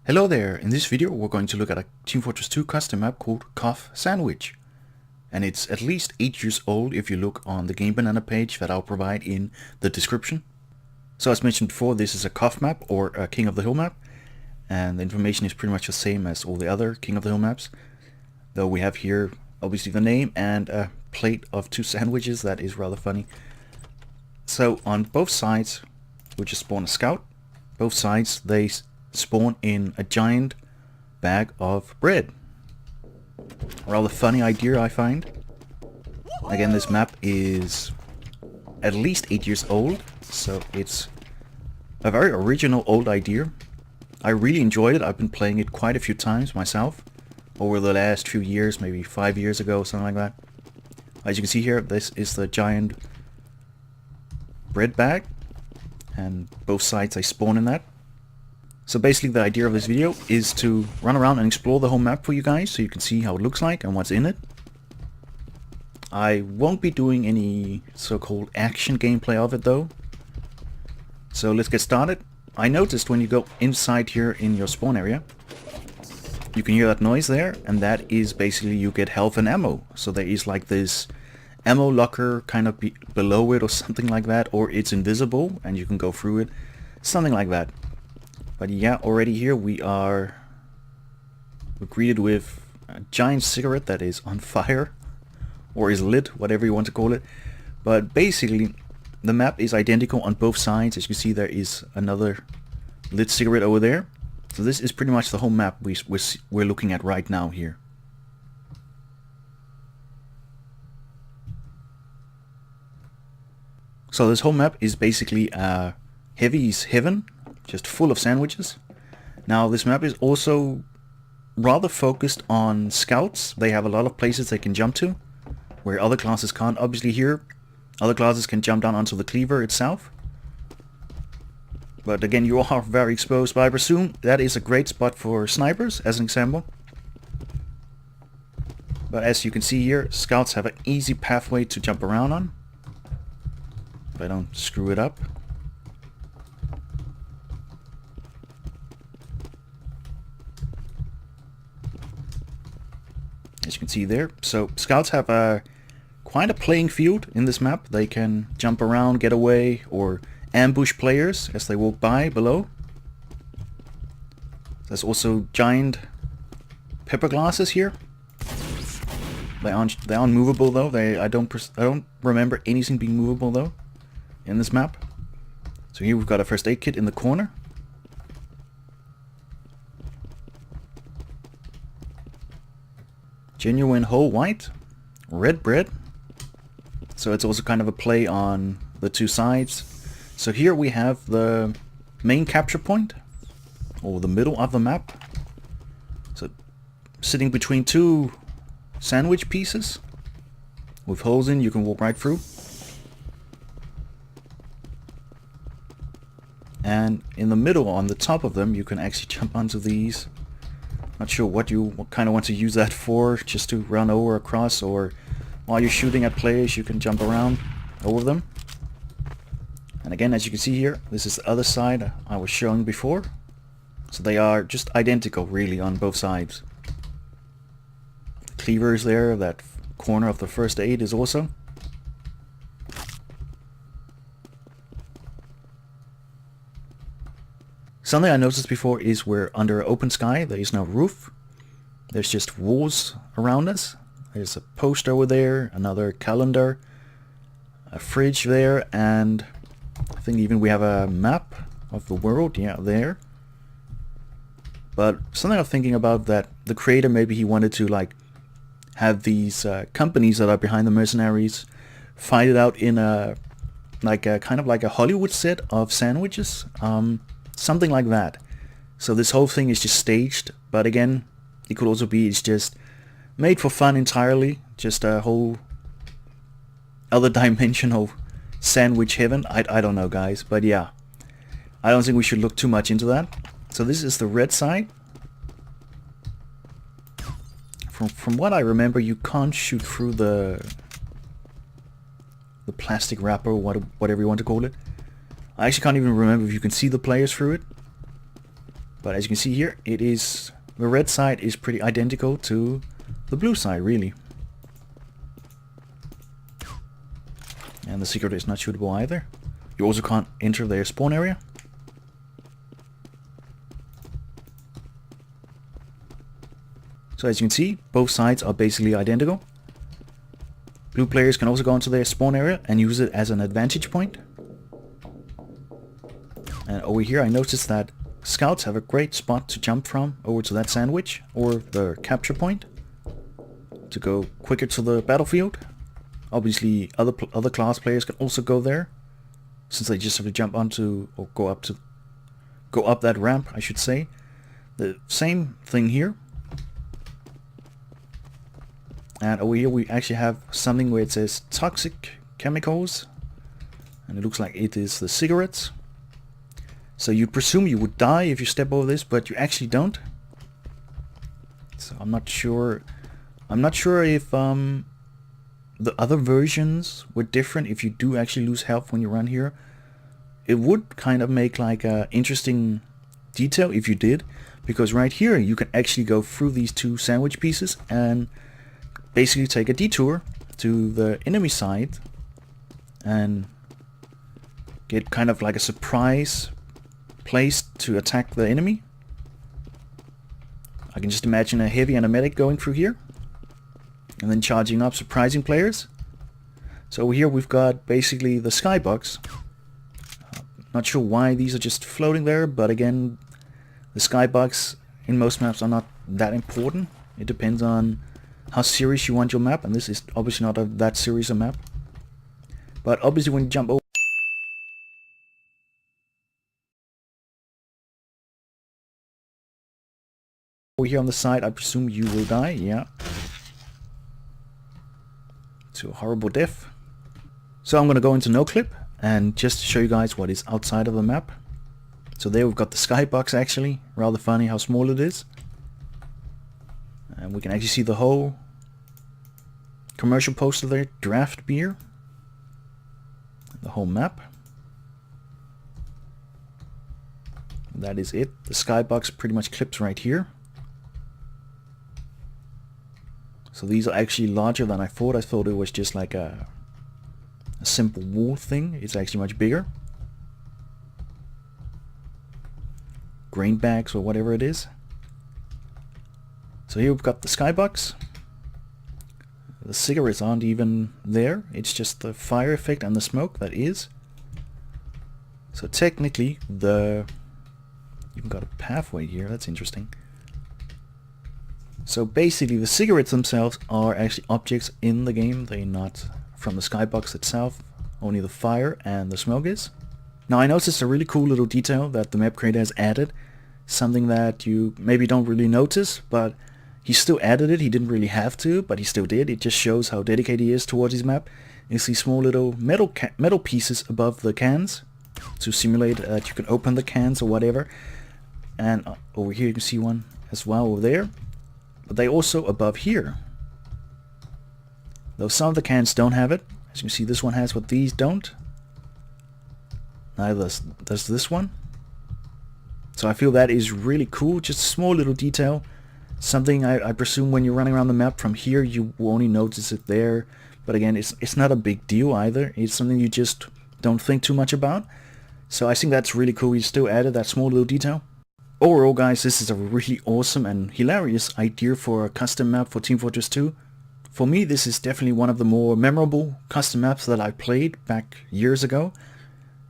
Hello there, in this video we're going to look at a Team Fortress 2 custom map called Cough Sandwich. And it's at least 8 years old if you look on the Game Banana page that I'll provide in the description. So as mentioned before, this is a Cough map or a King of the Hill map. And the information is pretty much the same as all the other King of the Hill maps. Though we have here obviously the name and a plate of 2 sandwiches. That is rather funny. So on both sides we just spawn a scout. Both sides they spawn in a giant bag of bread. Rather funny idea, I find. Again, this map is at least 8 years old, so it's a very original old idea. I really enjoyed it. I've been playing it quite a few times myself over the last few years, maybe 5 years ago, something like that. As you can see here, this is the giant bread bag, and both sides I spawn in that. So basically the idea of this video is to run around and explore the whole map for you guys so you can see how it looks like and what's in it. I won't be doing any so-called action gameplay of it though. So let's get started. I noticed when you go inside here in your spawn area, you can hear that noise there, and that is basically you get health and ammo. So there is like this ammo locker kind of below it or something like that, or it's invisible and you can go through it, something like that. But yeah, already here we're greeted with a giant cigarette that is on fire, or is lit, whatever you want to call it. But basically, the map is identical on both sides. As you can see, there is another lit cigarette over there. So this is pretty much the whole map we're looking at right now here. So this whole map is basically Heavy's Heaven, just full of sandwiches. Now this map is also rather focused on scouts. They have a lot of places they can jump to where other classes can't. Obviously here other classes can jump down onto the cleaver itself, but again you are very exposed. But I presume that is a great spot for snipers as an example. But as you can see here, scouts have an easy pathway to jump around on if I don't screw it up. As you can see there, so scouts have quite a playing field in this map. They can jump around, get away, or ambush players as they walk by below. There's also giant pepper glasses here. They aren't movable though. I don't remember anything being movable though in this map. So here we've got a first aid kit in the corner. Genuine whole white, red bread. So it's also kind of a play on the two sides. So here we have the main capture point, or the middle of the map. So sitting between two sandwich pieces with holes in, you can walk right through. And in the middle, on the top of them, you can actually jump onto these. Not sure what you kind of want to use that for, just to run over across, or while you're shooting at players you can jump around over them. And again, as you can see here, this is the other side I was showing before. So they are just identical really on both sides. The cleaver is there, that corner of the first aid is also. Something I noticed before is we're under open sky. There is no roof. There's just walls around us. There's a post over there, another calendar, a fridge there, and I think even we have a map of the world, yeah, there. But something I'm thinking about, that the creator, maybe he wanted to like have these companies that are behind the mercenaries fight it out in a kind of like a Hollywood set of sandwiches. Something like that. So this whole thing is just staged, but again, it could also be it's just made for fun entirely, just a whole other dimensional sandwich heaven. I don't know, guys, but yeah, I don't think we should look too much into that. So this is the red side. From what I remember, you can't shoot through the plastic wrapper, whatever you want to call it. I actually can't even remember if you can see the players through it. But as you can see here, it is, the red side is pretty identical to the blue side, really. And the secret is not shootable either. You also can't enter their spawn area. So as you can see, both sides are basically identical. Blue players can also go into their spawn area and use it as an advantage point. And over here I noticed that scouts have a great spot to jump from over to that sandwich or the capture point to go quicker to the battlefield. Obviously other class players can also go there, since they just have to jump onto, or go up that ramp, I should say. The same thing here. And over here we actually have something where it says toxic chemicals, and it looks like it is the cigarettes. So you'd presume you would die if you step over this, but you actually don't. So I'm not sure if the other versions were different. If you do actually lose health when you run here, it would kind of make like a interesting detail if you did, because right here you can actually go through these two sandwich pieces and basically take a detour to the enemy side and get kind of like a surprise place to attack the enemy. I can just imagine a heavy and a medic going through here and then charging up, surprising players. So over here we've got basically the skybox. Not sure why these are just floating there, but again, the skybox in most maps are not that important. It depends on how serious you want your map, and this is obviously not that serious a map. But obviously when you jump over here on the side, I presume you will die, yeah. To a horrible death. So I'm going to go into NoClip and just show you guys what is outside of the map. So there we've got the skybox, actually. Rather funny how small it is. And we can actually see the whole commercial poster there, draft beer. The whole map. That is it. The skybox pretty much clips right here. So these are actually larger than I thought. I thought it was just like a simple wall thing. It's actually much bigger. Grain bags or whatever it is. So here we've got the skybox. The cigarettes aren't even there. It's just the fire effect and the smoke that is. So technically you've got a pathway here. That's interesting. So basically the cigarettes themselves are actually objects in the game. They're not from the skybox itself. Only the fire and the smoke is. Now I noticed a really cool little detail that the map creator has added. Something that you maybe don't really notice, but he still added it. He didn't really have to, but he still did. It just shows how dedicated he is towards his map. You see small little metal pieces above the cans to simulate that you can open the cans or whatever. And over here you can see one as well over there. But they also above here. Though some of the cans don't have it. As you can see, this one has what these don't. Neither does this one. So I feel that is really cool. Just a small little detail. Something I presume when you're running around the map from here you will only notice it there. But again, it's not a big deal either. It's something you just don't think too much about. So I think that's really cool. You still added that small little detail. Overall guys, this is a really awesome and hilarious idea for a custom map for Team Fortress 2. For me, this is definitely one of the more memorable custom maps that I played back years ago.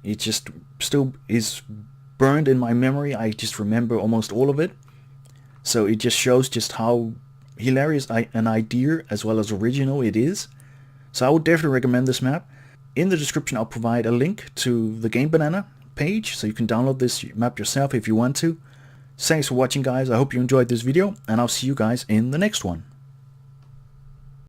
It just still is burned in my memory. I just remember almost all of it. So it just shows just how hilarious an idea as well as original it is. So I would definitely recommend this map. In the description I'll provide a link to the Game Banana page so you can download this map yourself if you want to. Thanks for watching guys. I hope you enjoyed this video and I'll see you guys in the next one.